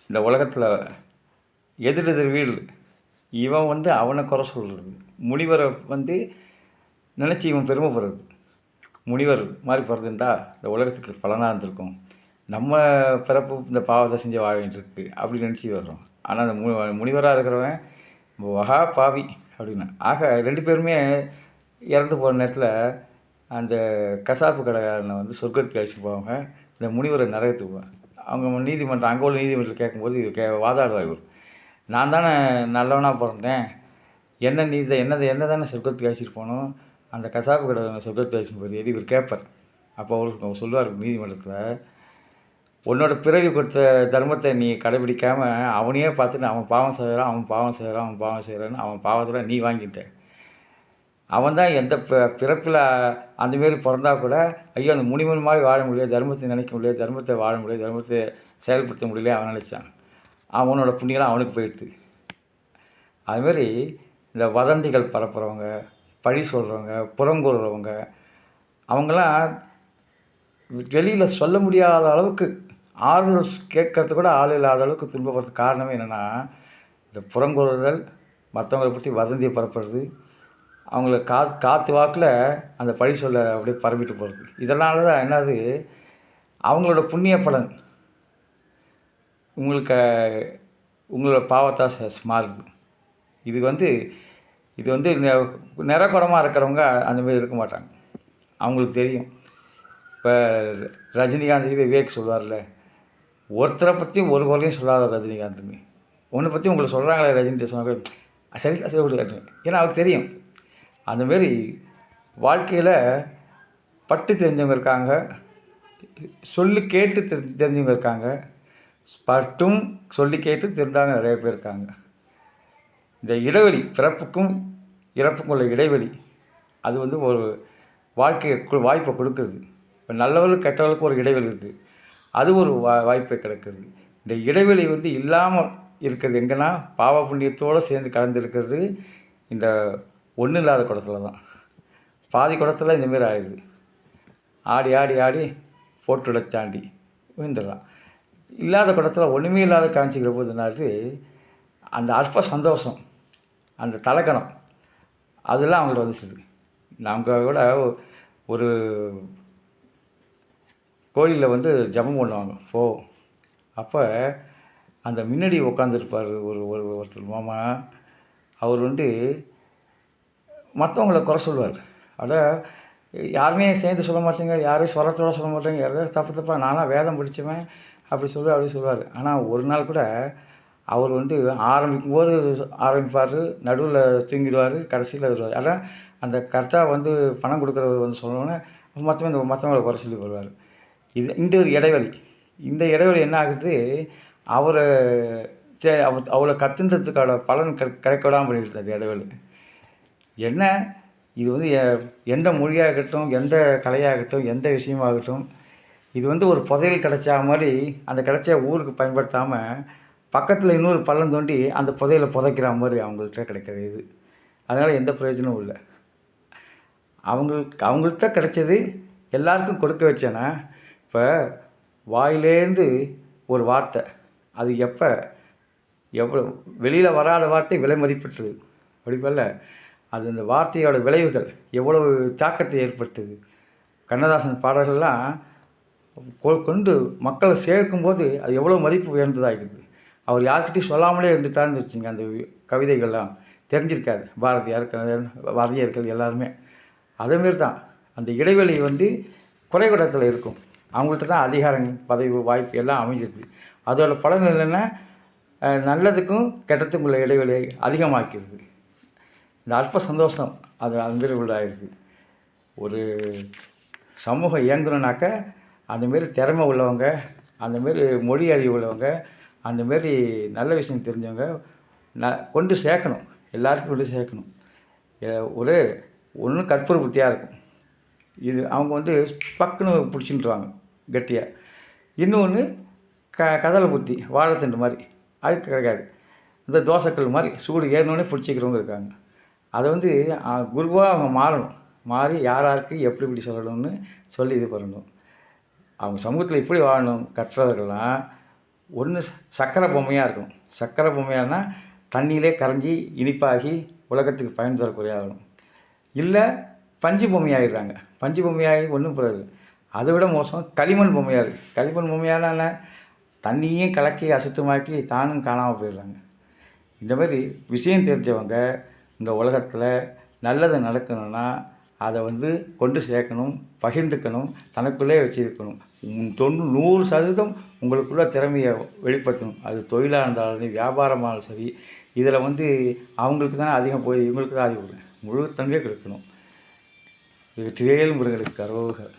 இந்த உலகத்தில் எதிர் எதிர் வீடு இவன் வந்து அவனை குறை சொல்கிறது, முனிவரை வந்து நினச்சி இவன் பெருமைப்படுறது. முனிவர் மாதிரி பிறந்திருந்தா இந்த உலகத்துக்கு பலனாக இருந்திருக்கும், நம்ம பிறப்பு இந்த பாவத்தை செஞ்சு வாழ வேண்டியிருக்கு அப்படின்னு நினச்சி வர்றோம். ஆனால் அந்த முனிவராக இருக்கிறவன் மகா பாவி அப்படின்னா. ஆக 2 பேருமே இறந்து போகிற நேரத்தில் அந்த கசாப்பு கடைக்காரனை வந்து சொர்க்கத்துக்கு அழைச்சிட்டு போவாங்க, இந்த முனிவரை நரகத்துக்கு போவாங்க. அவங்க நீதிமன்றம், அங்கே உள்ள நீதிமன்றத்தில் கேட்கும்போது வாதாடுவார் இவர், நான் தானே நல்லவனாக பிறந்தேன், என்ன தானே சொர்க்கத்துக்கு அழைச்சிட்டு போகணும், அந்த கசாப்பு கடை சொர்க்கத்துக்கு அழைச்சிட்டு போய் எடி இவர் கேட்பார். அப்போ அவர் சொல்லுவார் நீதிமன்றத்தில், உன்னோட பிறவி கொடுத்த தர்மத்தை நீ கடைபிடிக்காமல் அவனையே பார்த்துட்டு அவன் பாவம் செய்கிறான், செய்கிறான்னு அவன் பாவத்தில் நீ வாங்கிட்ட. அவன் தான் எந்த பிறப்பில் அந்தமாரி பிறந்தா கூட ஐயோ அந்த முனிவன் மாதிரி வாழ முடியாது, தர்மத்தை நினைக்க முடியாது, தர்மத்தை வாழ முடியாது, தர்மத்தை செயல்படுத்த முடியல அவன் நினச்சான். அவனோட புண்ணியெல்லாம் அவனுக்கு போயிடுது. அதுமாரி இந்த வதந்திகள் பரப்புகிறவங்க, பழி சொல்கிறவங்க, புறங்கூறுறவங்க, அவங்களாம் வெளியில் சொல்ல முடியாத அளவுக்கு ஆறுதல் கேட்கறது கூட ஆள் இல்லாத அளவுக்கு துன்பப்படுறதுக்கு காரணமே என்னென்னா, இந்த புறங்கூறுதல், மற்றவங்களை பற்றி வதந்தியை பரப்புறது, அவங்கள காற்று வாக்கில் அந்த பழி சொல்ல அப்படியே பரப்பிட்டு போகிறது. இதனால தான் என்னது, அவங்களோட புண்ணிய பலன் உங்களோட பாவத்தாக மாறுது. இது வந்து நிறகுடமாக இருக்கிறவங்க அந்தமாரி இருக்க மாட்டாங்க, அவங்களுக்கு தெரியும். இப்போ ரஜினிகாந்த் விவேக் சொல்வார்ல, ஒருத்தரை பற்றி ஒரு குறையும் சொல்லாத ரஜினிகாந்த்னு, ஒன்றை பற்றி உங்களை சொல்கிறாங்களே ரஜினி சொன்னாங்க சரி சரி விடுங்க, ஏன்னா அவருக்கு தெரியும். அந்தமாரி வாழ்க்கையில் பட்டு தெரிஞ்சவங்க இருக்காங்க, சொல்லி கேட்டு தெரிஞ்சவங்க இருக்காங்க, பட்டும் சொல்லி கேட்டு தெரிஞ்சவங்க நிறைய பேர் இருக்காங்க. இந்த இடைவெளி, பிறப்புக்கும் இறப்புக்கும் உள்ள இடைவெளி, அது வந்து ஒரு வாய்ப்பை கொடுக்குறது. இப்போ நல்லவர்களுக்கு கெட்டவர்களுக்கு ஒரு இடைவெளி இருக்குது, அது ஒரு வாய்ப்பை கிடைக்கிறது. இந்த இடைவெளி வந்து இல்லாமல் இருக்கிறது எங்கன்னா, பாவ புண்ணியத்தோடு சேர்ந்து கலந்து இருக்கிறது இந்த ஒன்றும் இல்லாத குடத்துல தான். பாதி குடத்துல இந்தமாரி ஆயிடுது, ஆடி ஆடி ஆடி போட்டு உடைச்சாண்டி விழுந்துடலாம். இல்லாத குடத்தில் ஒன்றுமே இல்லாத காமிச்சிக்கிற போது என்னாது, அந்த அற்ப சந்தோஷம், அந்த தலக்கணம், அதெல்லாம் அவங்கள்ட்ட வந்து சொல்லுது. நாங்கள் கூட ஒரு கோயிலில் வந்து ஜபம் பண்ணுவாங்க அப்போ அந்த முன்னாடி உட்காந்துருப்பார் ஒருத்தர் மாமா, அவர் வந்து மற்றவங்கள குறை சொல்லுவார். யாருமே சேர்ந்து சொல்ல மாட்டேங்க, யாரையும் ஸ்வரத்தோடு சொல்ல மாட்டேங்க, யாராவது தப்பாக நானாக வேதம் படித்தவன் அப்படி சொல்லுவார். ஆனால் ஒரு நாள் கூட அவர் வந்து ஆரம்பிக்கும்போது ஆரம்பிப்பார், நடுவில் தூங்கிடுவார், கடைசியில் வருவார். அதான் அந்த கர்த்தா வந்து பணம் கொடுக்குறவர் வந்து சொல்லணுன்னு மற்றவங்களை குறை சொல்லி வருவார். இந்த ஒரு இடைவெளி, இந்த இடைவெளி என்ன ஆகுது, அவரை அவளை கத்துன்றதுக்கான பலன் கிடைக்க விடாமல் பண்ணிடுது அந்த இடைவெளி. என்ன இது வந்து எந்த மொழியாகட்டும், எந்த கலையாகட்டும், எந்த விஷயமாகட்டும், இது வந்து ஒரு புதையல் கிடைச்சா மாதிரி அந்த கிடைச்ச ஊருக்கு பயன்படுத்தாமல் பக்கத்தில் இன்னொரு பள்ளம் தோண்டி அந்த புதையலை புதைக்கிற மாதிரி அவங்கள்ட்ட கிடைக்கிற இது. அதனால் எந்த பிரயோஜனமும் இல்லை. அவங்கள்ட்ட கிடைச்சது எல்லாருக்கும் கொடுக்க வச்சேன்னா, இப்போ வாயிலேருந்து ஒரு வார்த்தை, அது எவ்வளோ வெளியில் வராத வார்த்தை விலை மதிப்பற்றது அப்படிப்பல்ல, அது அந்த வார்த்தையோட விளைவுகள் எவ்வளவு தாக்கத்தை ஏற்படுத்துது. கண்ணதாசன் பாடல்கள்லாம் கொண்டு மக்களை சேர்க்கும்போது அது எவ்வளோ மதிப்பு உயர்ந்ததாகிடுது. அவர் யார்கிட்டையும் சொல்லாமலே இருந்துட்டான்னு வச்சுங்க, அந்த கவிதைகள்லாம் தெரிஞ்சிருக்காது வாரியர்கள் எல்லாருமே. அதேமாரி தான் அந்த இடைவெளி வந்து குறைவிடத்தில் இருக்கும், அவங்கள்ட்ட தான் அதிகாரம், பதவி, வாய்ப்பு எல்லாம் அமைஞ்சிருது. அதோட பலன் என்னென்னா, நல்லதுக்கும் கெட்டத்துக்கும் உள்ள இடைவெளியை அதிகமாக்கிடுது. இந்த அற்ப சந்தோஷம் அதுமாரி உள்ளாகிடுது. ஒரு சமூகம் இயங்கணுனாக்க அந்தமாரி திறமை உள்ளவங்க, அந்தமாரி மொழி அறிவு உள்ளவங்க, அந்தமாரி நல்ல விஷயம் தெரிஞ்சவங்க கொண்டு சேர்க்கணும், எல்லாருக்கும் கொண்டு சேர்க்கணும். ஒன்று கற்பூர புத்தியாக இருக்கும், இது அவங்க வந்து பக்குன்னு பிடிச்சின்ட்டுருவாங்க கெட்டியாக. இன்னொன்று கதலை புத்தி, வாழைத்தண்டு மாதிரி, அது கிடைக்காது. இந்த தோசைக்கல் மாதிரி சூடு ஏறினோடனே பிடிச்சிக்கிறவங்க இருக்காங்க. அதை வந்து குருவாக அவங்க மாறணும், மாறி யாருக்கு எப்படி சொல்லணும்னு சொல்லி இது பண்ணணும். அவங்க சமூகத்தில் இப்படி வாழணும் கற்றவர்கள்லாம் ஒன்று சக்கரை பொம்மையாக இருக்கணும். சக்கரை பொம்மையானா தண்ணியிலே கரைஞ்சி இனிப்பாகி உலகத்துக்கு பயன் தரக்கூடிய ஆகணும். இல்லை பஞ்சு பொம்மையாகிடுறாங்க. பஞ்சு பொம்மையாகி ஒன்றும் பிரயோஜனம். அதை விட மோசம் களிமண் பொம்மையாக இருக்குது. களிமண் பொம்மையானா என்ன, தண்ணியும் கலக்கி அசுத்தமாக்கி தானும் காணாமல் போயிடுறாங்க. இந்த மாதிரி விஷயம் தெரிஞ்சவங்க இந்த உலகத்தில் நல்லது நடக்கணும்னா அதை கொண்டு சேர்க்கணும், பகிர்ந்துக்கணும், தனக்குள்ளே வச்சுருக்கணும். 100% உங்களுக்குள்ள திறமையை வெளிப்படுத்தணும். அது தொழிலாக இருந்தாலும் சரி, வியாபாரமாக இருந்தாலும் சரி. இதில் அவங்களுக்கு தான் அதிகம் போய் இவங்களுக்கு தான் அதிகம் முழு தன்மையாக கிடைக்கணும். வெற்றிவேல் முருகனுக்கு அரோகர்.